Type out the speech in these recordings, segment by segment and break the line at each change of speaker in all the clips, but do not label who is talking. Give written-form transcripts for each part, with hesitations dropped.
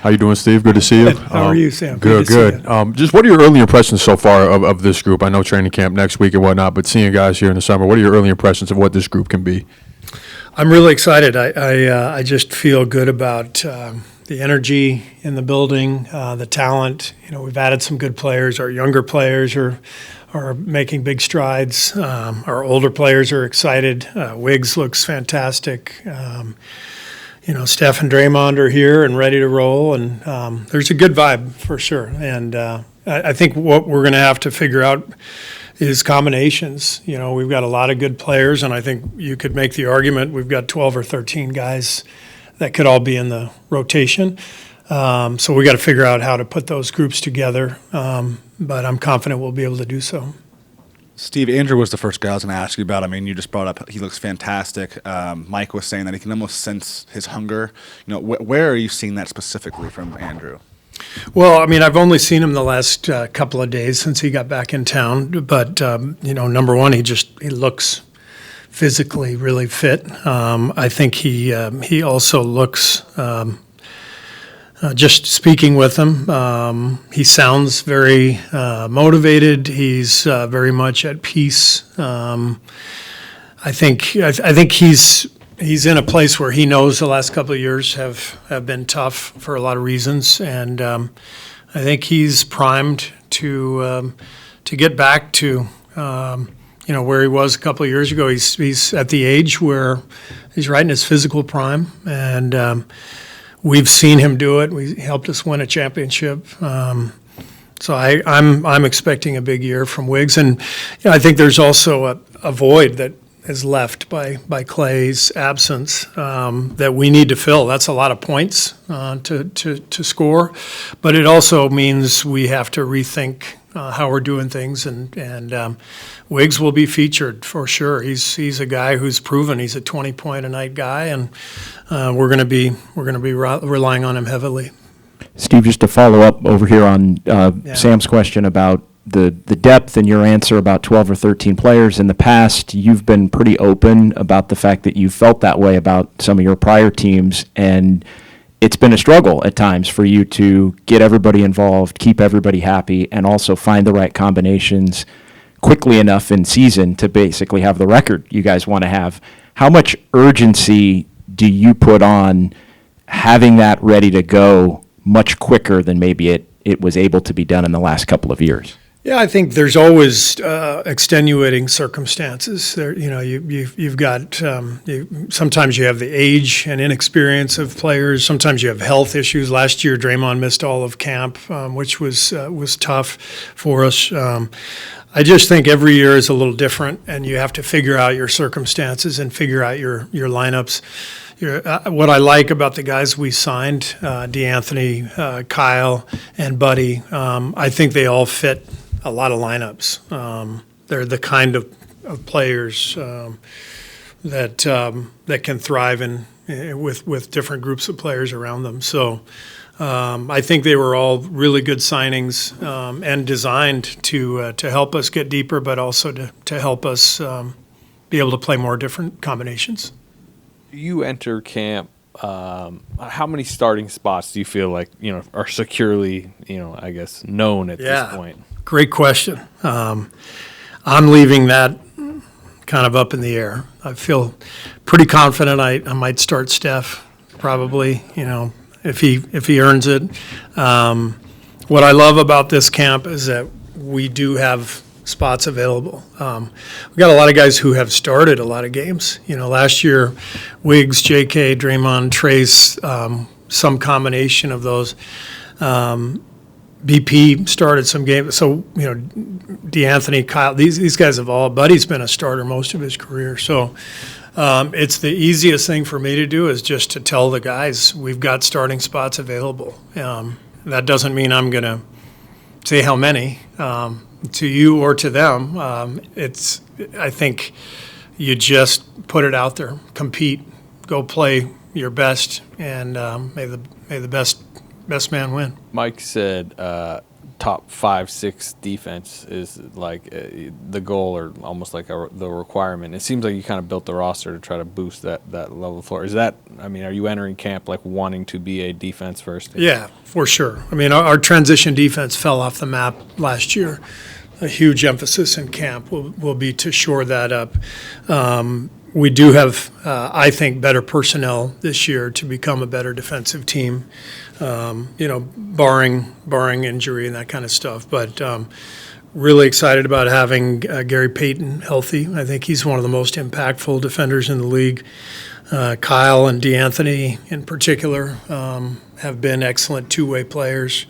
How you doing, Steve? Good to see you.
How are you, Sam?
Good, good. Just what are your early impressions so far of this group? I know training camp next week and whatnot, but seeing guys here in the summer, what are your early impressions of what this group can be?
I'm really excited. I just feel good about the energy in the building, the talent. We've added some good players. Our younger players are making big strides. Our older players are excited. Wiggs looks fantastic. Steph and Draymond are here and ready to roll, and there's a good vibe for sure. And I think what we're going to have to figure out is combinations. We've got a lot of good players, and I think you could make the argument we've got 12 or 13 guys that could all be in the rotation. So we got to figure out how to put those groups together, but I'm confident we'll be able to do so.
Steve, Andrew was the first guy I was going to ask you about. I mean, you just brought up he looks fantastic. Mike was saying that he can almost sense his hunger. Where are you seeing that specifically from Andrew?
Well, I mean, I've only seen him the last couple of days since he got back in town. But number one, he looks physically really fit. I think he also looks. Just speaking with him, he sounds very motivated. He's very much at peace. I think he's in a place where he knows the last couple of years have been tough for a lot of reasons, and I think he's primed to get back to where he was a couple of years ago. He's at the age where he's right in his physical prime, and we've seen him do it. He helped us win a championship. So I'm expecting a big year from Wiggs. And I think there's also a void that is left by Clay's absence that we need to fill. That's a lot of points to score. But it also means we have to rethink how we're doing things. And Wiggs will be featured for sure. He's a guy who's proven he's a 20-point-a-night guy, and we're going to be relying on him heavily.
Steve, just to follow up over here on Sam's question about the depth and your answer about 12 or 13 players. In the past, you've been pretty open about the fact that you felt that way about some of your prior teams, and it's been a struggle at times for you to get everybody involved, keep everybody happy, and also find the right combinations quickly enough in season to basically have the record you guys want to have. How much urgency do you put on having that ready to go much quicker than maybe it was able to be done in the last couple of years?
Yeah, I think there's always extenuating circumstances. There, you've got sometimes you have the age and inexperience of players. Sometimes you have health issues. Last year, Draymond missed all of camp, which was tough for us. I just think every year is a little different, and you have to figure out your circumstances and figure out your lineups. What I like about the guys we signed, DeAnthony, Kyle, and Buddy, I think they all fit a lot of lineups. They're the kind of players that can thrive with different groups of players around them. So I think they were all really good signings and designed to help us get deeper, but also to help us be able to play more different combinations.
You enter camp. How many starting spots do you feel like are securely I guess known at this point?
Great question. I'm leaving that kind of up in the air. I feel pretty confident I might start Steph probably. If he earns it. What I love about this camp is that we do have spots available. We've got a lot of guys who have started a lot of games. Last year, Wiggs, J.K., Draymond, Trace, some combination of those. BP started some games. So, DeAnthony, Kyle, these guys have all, Buddy's been a starter most of his career. So it's the easiest thing for me to do is just to tell the guys we've got starting spots available. That doesn't mean I'm going to say how many to you or to them. I think you just put it out there, compete, go play your best, and may the best man win.
Mike said top 5, 6 defense is like the goal or almost like the requirement. It seems like you kind of built the roster to try to boost that level of floor. Is that, I mean, are you entering camp like wanting to be a defense first?
Yeah, for sure. I mean, our transition defense fell off the map last year. A huge emphasis in camp will be to shore that up. We do have, I think, better personnel this year to become a better defensive team, barring injury and that kind of stuff. But really excited about having Gary Payton healthy. I think he's one of the most impactful defenders in the league. Kyle and DeAnthony in particular have been excellent two-way players.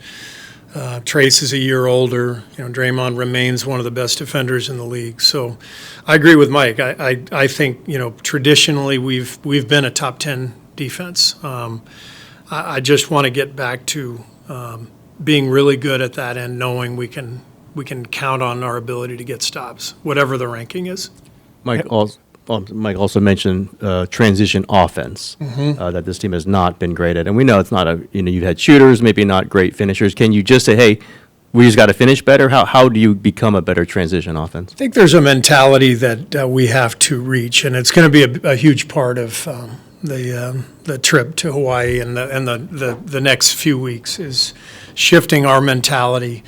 Trace is a year older. Draymond remains one of the best defenders in the league. So I agree with Mike. I think, traditionally we've been a top 10 defense. I just want to get back to being really good at that end, knowing we can count on our ability to get stops, whatever the ranking is.
Mike also mentioned transition offense that this team has not been great at, and we know it's not you've had shooters, maybe not great finishers. Can you just say, hey, we just got to finish better? How do you become a better transition offense?
I think there's a mentality that we have to reach, and it's going to be a huge part of the trip to Hawaii and the next few weeks is shifting our mentality,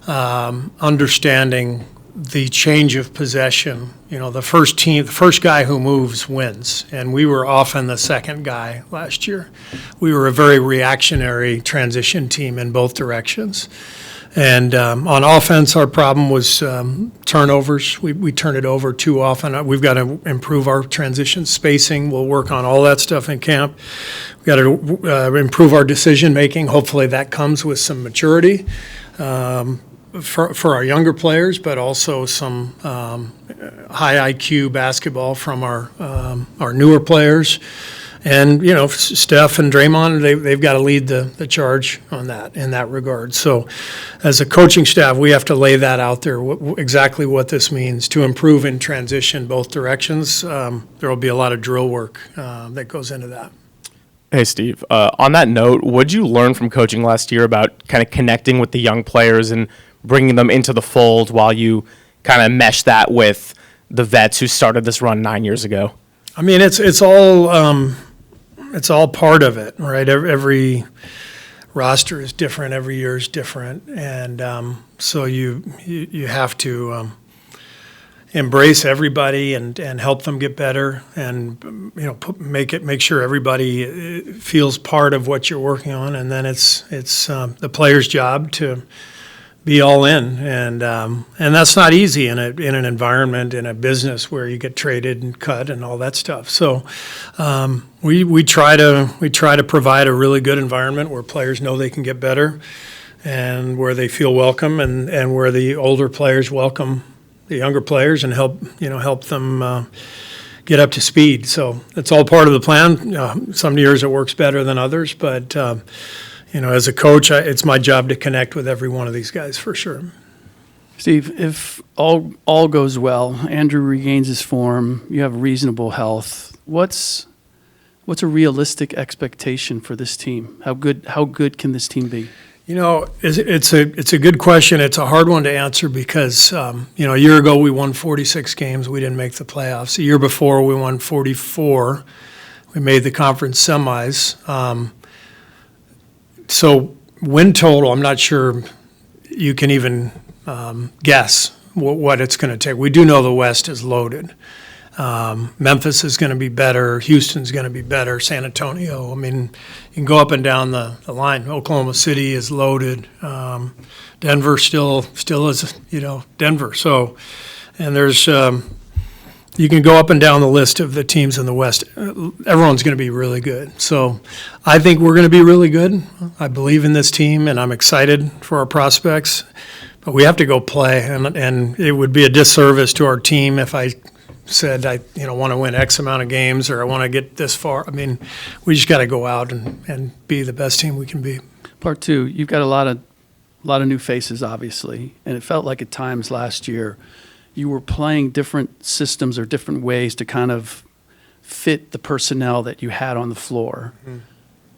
understanding the change of possession. The first guy who moves wins, and we were often the second guy last year. We were a very reactionary transition team in both directions. And on offense, our problem was turnovers. We turn it over too often. We've got to improve our transition spacing. We'll work on all that stuff in camp. We've got to improve our decision making. Hopefully that comes with some maturity. For our younger players, but also some high IQ basketball from our newer players. And, Steph and Draymond, they've got to lead the charge on that, in that regard. So as a coaching staff, we have to lay that out there, exactly what this means to improve in transition both directions. There will be a lot of drill work that goes into that.
Hey, Steve. On that note, what'd you learn from coaching last year about kind of connecting with the young players and bringing them into the fold while you kind of mesh that with the vets who started this run 9 years ago?
I mean, it's all part of it, right? Every roster is different. Every year is different, and so you have to embrace everybody and help them get better, and make sure everybody feels part of what you're working on, and then it's the player's job to be all in, and that's not easy in an environment, in a business where you get traded and cut and all that stuff. So we try to provide a really good environment where players know they can get better, and where they feel welcome, and where the older players welcome the younger players and help them get up to speed. So it's all part of the plan. Some years it works better than others, but as a coach, it's my job to connect with every one of these guys for sure.
Steve, if all goes well, Andrew regains his form, you have reasonable health, what's a realistic expectation for this team? How good can this team be?
It's a good question. It's a hard one to answer because, a year ago we won 46 games. We didn't make the playoffs. A year before we won 44. We made the conference semis. So win total, I'm not sure you can even guess what it's going to take. We do know the West is loaded. Memphis is going to be better. Houston's going to be better. San Antonio. I mean, you can go up and down the line. Oklahoma City is loaded. Denver still is, Denver. So, and there's you can go up and down the list of the teams in the West. Everyone's going to be really good. So I think we're going to be really good. I believe in this team, and I'm excited for our prospects. But we have to go play, and it would be a disservice to our team if I said I want to win X amount of games or I want to get this far. I mean, we just got to go out and be the best team we can be.
Part two, you've got a lot of new faces, obviously, and it felt like at times last year you were playing different systems or different ways to kind of fit the personnel that you had on the floor.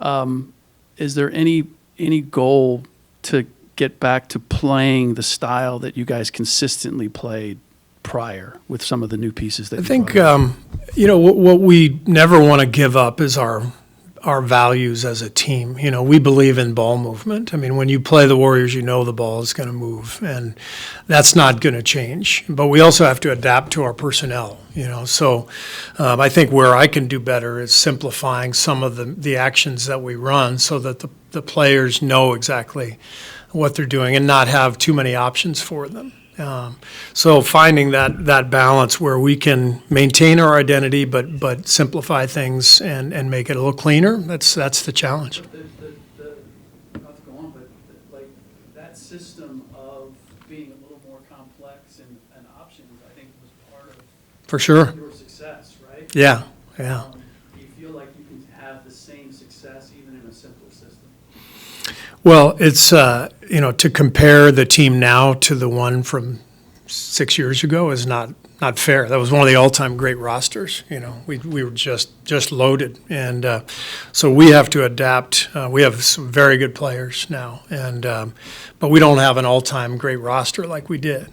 Mm-hmm. Is there any goal to get back to playing the style that you guys consistently played prior with some of the new pieces that
I
you
think,
brought in?
what we never want to give up is our values as a team. We believe in ball movement. I mean, when you play the Warriors, the ball is going to move, and that's not going to change. But we also have to adapt to our personnel, So I think where I can do better is simplifying some of the actions that we run so that the players know exactly what they're doing and not have too many options for them. So finding that balance where we can maintain our identity but simplify things and make it a little cleaner, that's the challenge.
Not to go on, but like that system of being a little more complex and options, I think was part of
For sure.
your success, right?
Yeah.
Do you feel like you can have the same success even in a simpler system?
Well, it's, to compare the team now to the one from 6 years ago is not fair. That was one of the all-time great rosters. We were just loaded. And so we have to adapt. We have some very good players now, but we don't have an all-time great roster like we did.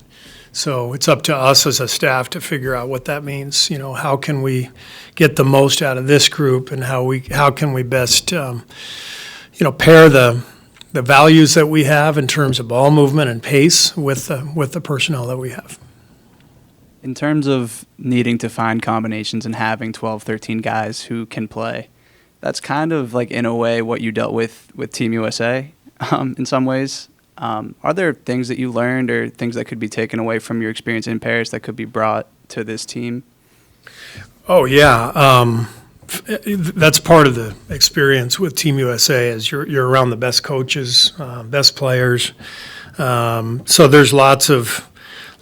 So it's up to us as a staff to figure out what that means. How can we get the most out of this group, and how can we best, pair the values that we have in terms of ball movement and pace with the personnel that we have.
In terms of needing to find combinations and having 12, 13 guys who can play, that's kind of like, in a way, what you dealt with Team USA in some ways. Are there things that you learned or things that could be taken away from your experience in Paris that could be brought to this team?
Oh, yeah. That's part of the experience with Team USA is you're around the best coaches, best players. So there's lots of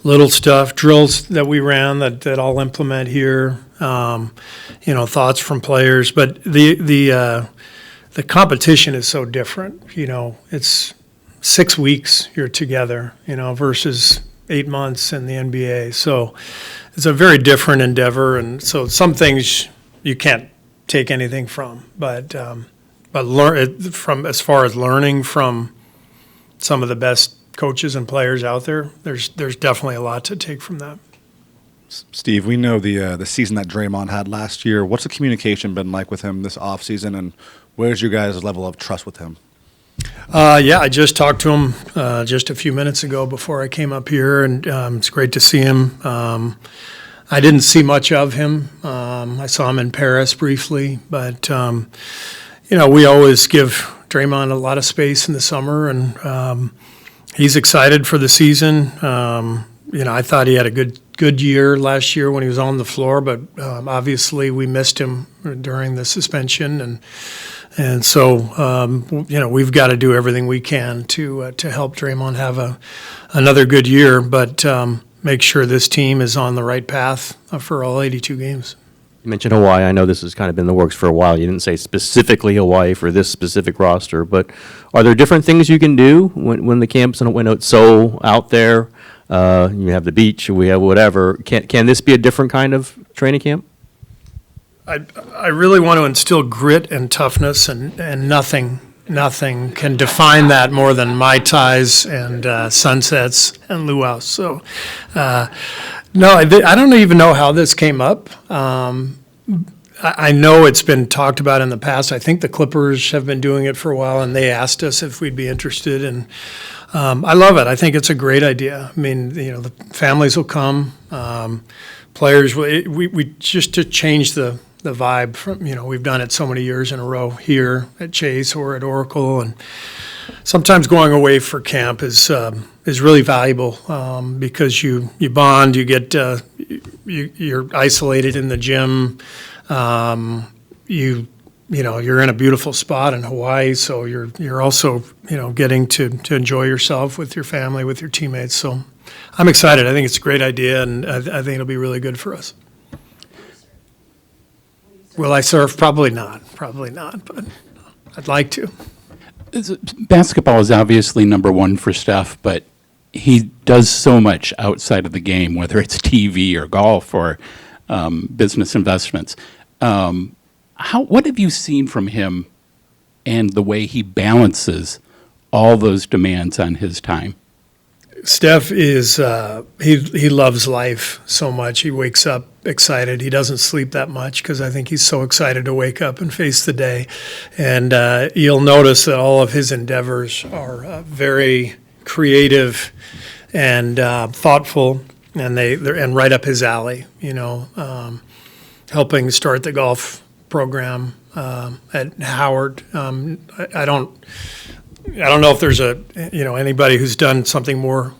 little stuff, drills that we ran that I'll implement here, thoughts from players. But the competition is so different. It's 6 weeks you're together, versus 8 months in the NBA. So it's a very different endeavor. And so some things you can't take anything from, but learn from as far as learning from some of the best coaches and players out there. There's definitely a lot to take from that.
Steve, we know the season that Draymond had last year. What's the communication been like with him this offseason, and where's your guys' level of trust with him?
Yeah, I just talked to him just a few minutes ago before I came up here, and it's great to see him. I didn't see much of him. I saw him in Paris briefly, but we always give Draymond a lot of space in the summer, and he's excited for the season. I thought he had a good year last year when he was on the floor, but obviously we missed him during the suspension, and so we've got to do everything we can to help Draymond have another good year, but make sure this team is on the right path for all 82 games.
You mentioned Hawaii. I know this has kind of been in the works for a while. You didn't say specifically Hawaii for this specific roster, but are there different things you can do when the camp's when it's so out there? You have the beach, we have whatever. Can this be a different kind of training camp?
I really want to instill grit and toughness, and nothing can define that more than Mai Tais and sunsets and luau's. So, no, I don't even know how this came up. I know it's been talked about in the past. I think the Clippers have been doing it for a while, and they asked us if we'd be interested. And I love it. I think it's a great idea. I mean, the families will come, players. We just to change the vibe from, we've done it so many years in a row here at Chase or at Oracle, and sometimes going away for camp is really valuable because you bond, you get you're isolated in the gym, you're in a beautiful spot in Hawaii, so you're also getting to enjoy yourself with your family, with your teammates. So I'm excited. I think it's a great idea, and I think it'll be really good for us. Will I surf? Probably not, but I'd like to.
Basketball is obviously number one for Steph, but he does so much outside of the game, whether it's TV or golf or business investments. What have you seen from him and the way he balances all those demands on his time?
Steph is he loves life so much. He wakes up excited. He doesn't sleep that much because I think he's so excited to wake up and face the day. And you'll notice that all of his endeavors are very creative and thoughtful, and they're right up his alley. Helping start the golf program at Howard. I don't know if there's anybody who's done something more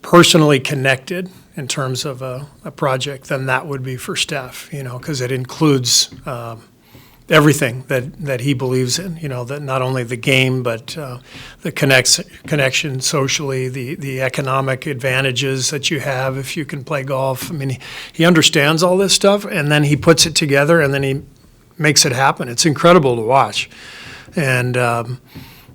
personally connected in terms of a project than that would be for Steph, because it includes everything that he believes in, that not only the game, but the connection socially, the economic advantages that you have if you can play golf. I mean, he understands all this stuff, and then he puts it together, and then he makes it happen. It's incredible to watch. And,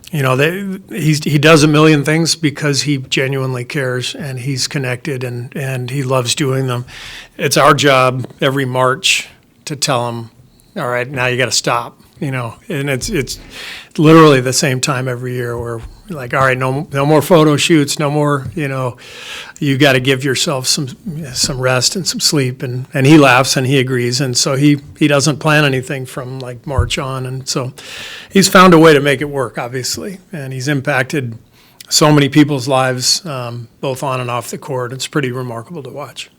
he does a million things because he genuinely cares, and he's connected, and he loves doing them. It's our job every March to tell him, all right, now you got to stop, and it's literally the same time every year where we're like, all right, no more photo shoots, no more, you got to give yourself some rest and some sleep. And he laughs and he agrees. And so he doesn't plan anything from like March on. And so he's found a way to make it work, obviously. And he's impacted so many people's lives, both on and off the court. It's pretty remarkable to watch.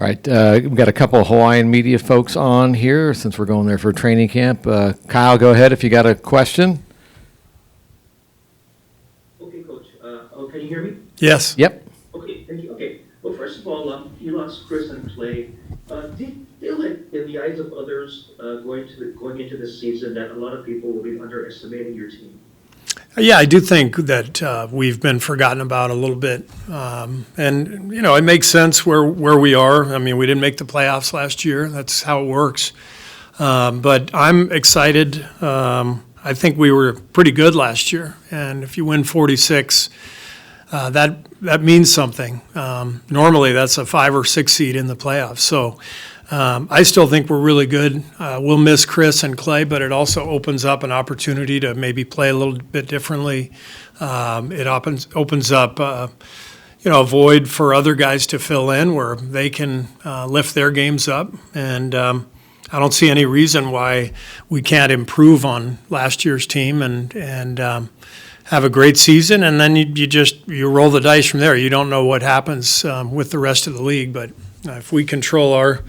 All right, we've got a couple of Hawaiian media folks on here since we're going there for training camp. Kyle, go ahead if you got a question.
Okay, Coach. Can you hear me?
Yes.
Yep.
Okay, thank you. Okay. Well, first of all, you lost Chris and Clay. Do you feel like, in the eyes of others, going into this season, that a lot of people will be underestimating your team?
Yeah, I do think that we've been forgotten about a little bit. And, it makes sense where we are. I mean, we didn't make the playoffs last year. That's how it works. But I'm excited. I think we were pretty good last year. And if you win 46, that means something. Normally, that's a 5 or 6 seed in the playoffs. So I still think we're really good. We'll miss Chris and Clay, but it also opens up an opportunity to maybe play a little bit differently. It opens up, a void for other guys to fill in where they can lift their games up. And I don't see any reason why we can't improve on last year's team and have a great season. And then you roll the dice from there. You don't know what happens with the rest of the league, but if we control our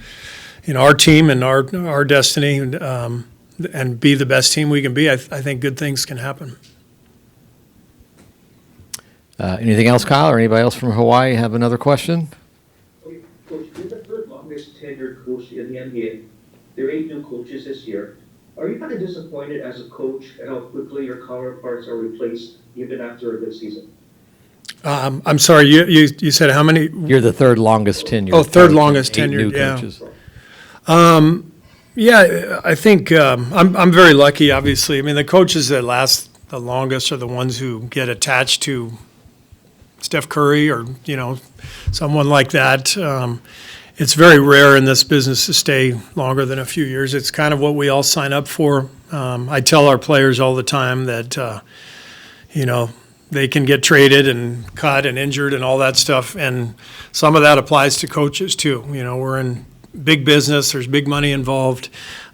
team and our destiny and be the best team we can be, I think good things can happen.
Anything else, Kyle, or anybody else from Hawaii have another question?
Okay, Coach, you're the third longest tenured coach in the NBA. There are 8 new coaches this year. Are you kind of disappointed as a coach at how quickly your counterparts are replaced even after a good season?
I'm sorry, you said how many?
You're the third longest tenured.
Oh, third
coach,
longest
8 new
tenured, yeah.
coaches.
Yeah, I think I'm very lucky, obviously. I mean, the coaches that last the longest are the ones who get attached to Steph Curry or, someone like that. It's very rare in this business to stay longer than a few years. It's kind of what we all sign up for. I tell our players all the time that, they can get traded and cut and injured and all that stuff. And some of that applies to coaches too. We're in big business. There's big money involved.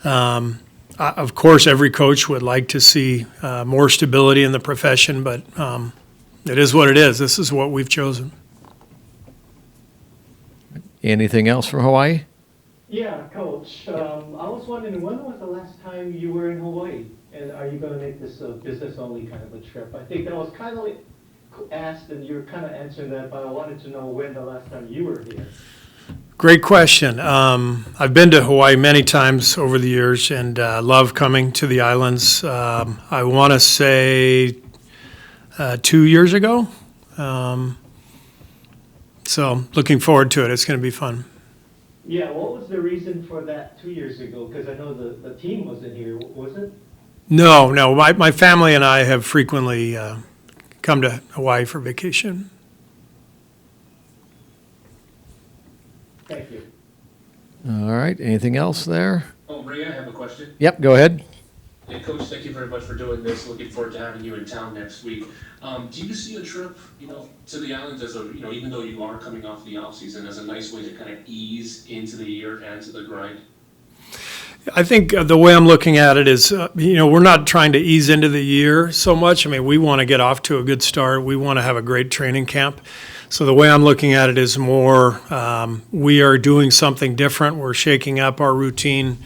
Of course, every coach would like to see more stability in the profession, but it is what it is. This is what we've chosen.
Anything else from Hawaii?
Yeah, Coach. I was wondering, when was the last time you were in Hawaii? And are you going to make this a business-only kind of a trip? I think that was kind of asked, and you're kind of answering that, but I wanted to know when the last time you were here.
Great question. I've been to Hawaii many times over the years and love coming to the islands. I want to say 2 years ago. So looking forward to it. It's going to be fun.
Yeah, what was the reason for that 2 years ago? Because I know the team wasn't here, was it?
No. My family and I have frequently come to Hawaii for vacation.
Thank you.
All right. Anything else there?
Oh, Ray, I have a question.
Yep, go ahead.
Hey, Coach, thank you very much for doing this. Looking forward to having you in town next week. Do you see a trip, to the islands as a, even though you are coming off the off season, as a nice way to kind of ease into the year and to the grind?
I think the way I'm looking at it is, we're not trying to ease into the year so much. I mean, we want to get off to a good start. We want to have a great training camp. So the way I'm looking at it is more, we are doing something different. We're shaking up our routine.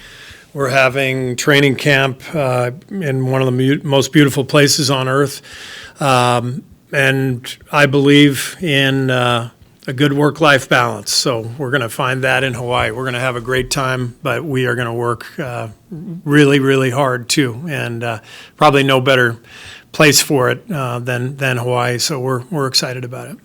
We're having training camp in one of the most beautiful places on earth. And I believe in a good work-life balance. So we're going to find that in Hawaii. We're going to have a great time, but we are going to work really, really hard too. And probably no better place for it than Hawaii. So we're excited about it.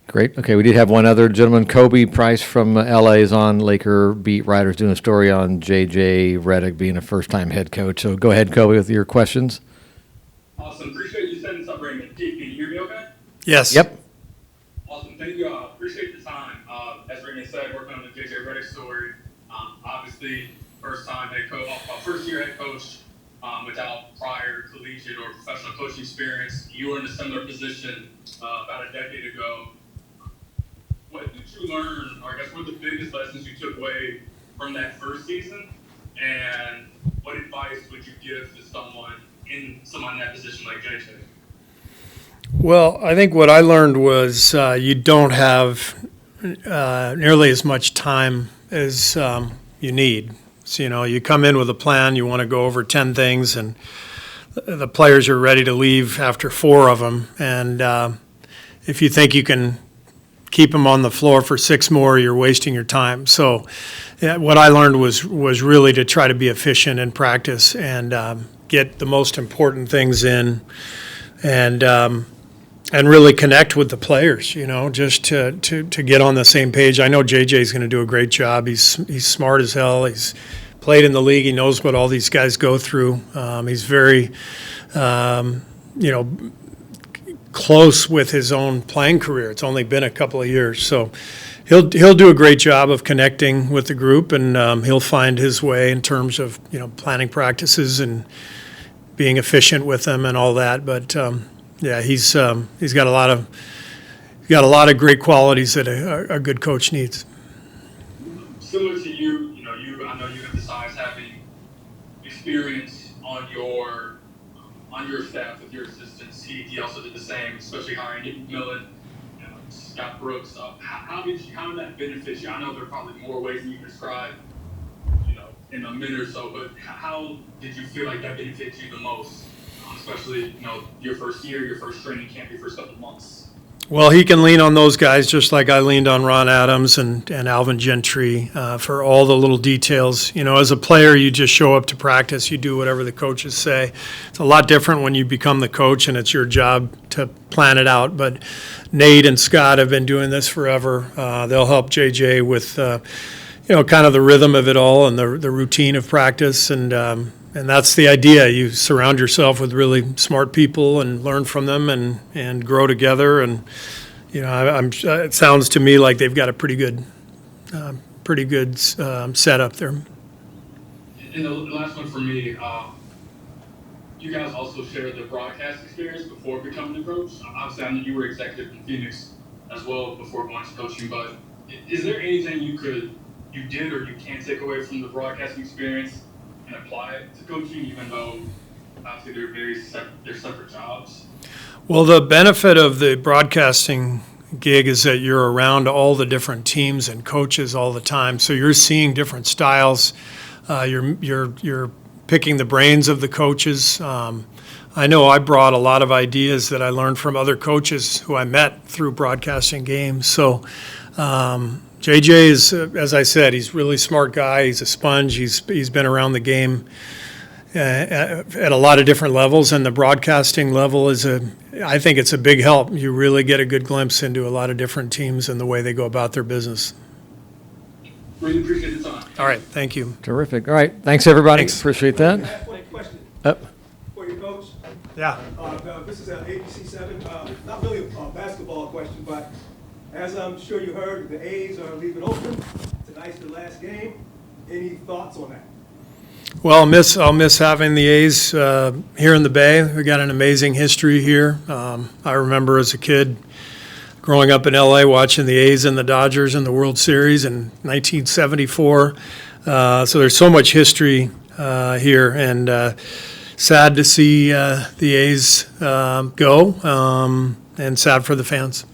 Great. Okay, we did have one other gentleman. Kobe Price from LA is on. Laker beat writers doing a story on J.J. Redick being a first-time head coach. So go ahead, Kobe, with your questions.
Awesome. Appreciate you setting this up, Raymond. Can you hear me okay?
Yes.
Yep.
Awesome. Thank you. Appreciate the time. As Raymond said, working on the J.J. Redick story. Obviously, first year head coach without prior collegiate or professional coaching experience. You were in a similar position about a decade ago. What did you learn, or I guess what are the biggest lessons you took away from that first season? And what advice would you give to someone in that position like JJ?
Well, I think what I learned was you don't have nearly as much time as you need. So, you come in with a plan, you want to go over 10 things, and the players are ready to leave after 4 of them. And if you think you can keep them on the floor for 6 more, you're wasting your time. So what I learned was really to try to be efficient in practice and get the most important things in and really connect with the players, just to get on the same page. I know JJ's going to do a great job. He's smart as hell. He's played in the league. He knows what all these guys go through. He's very, close with his own playing career. It's only been a couple of years, so he'll do a great job of connecting with the group, and he'll find his way in terms of planning practices and being efficient with them and all that. But he's got a lot of great qualities that a good coach needs.
Similar to you, I know you emphasize having experience on your staff with your assistants. He also did the same, especially hiring Nick McMillan, Scott Brooks. How did that benefit you? I know there are probably more ways than you can describe, in a minute or so, but how did you feel like that benefited you the most? Especially, your first year, your first training camp, your first couple of months.
Well, he can lean on those guys just like I leaned on Ron Adams and Alvin Gentry for all the little details. As a player, you just show up to practice. You do whatever the coaches say. It's a lot different when you become the coach and it's your job to plan it out. But Nate and Scott have been doing this forever. They'll help JJ with, kind of the rhythm of it all and the routine of practice. And that's the idea. You surround yourself with really smart people and learn from them and grow together. And it sounds to me like they've got a pretty good setup there.
And the last one for me, you guys also shared the broadcast experience before becoming the coach. Obviously, I know you were executive in Phoenix as well before going to coaching. But is there anything you did or you can take away from the broadcasting experience and apply it to coaching, even though obviously they're separate jobs?
Well, the benefit of the broadcasting gig is that you're around all the different teams and coaches all the time, so you're seeing different styles. You're picking the brains of the coaches. I know I brought a lot of ideas that I learned from other coaches who I met through broadcasting games. So JJ is, as I said, he's a really smart guy. He's a sponge. He's been around the game at a lot of different levels, and the broadcasting level I think it's a big help. You really get a good glimpse into a lot of different teams and the way they go about their business.
Really appreciate the time.
All right, thank you.
Terrific. All right, thanks, everybody.
Thanks.
Appreciate that.
Can I ask one question for your coach?
Yeah.
This is ABC7. Not really a basketball question, but as I'm sure you heard, the A's are leaving Oakland to tonight's the last game. Any thoughts on that?
Well, I'll miss having the A's here in the Bay. We got an amazing history here. I remember as a kid growing up in LA watching the A's and the Dodgers in the World Series in 1974. So there's so much history here, and sad to see the A's go, and sad for the fans.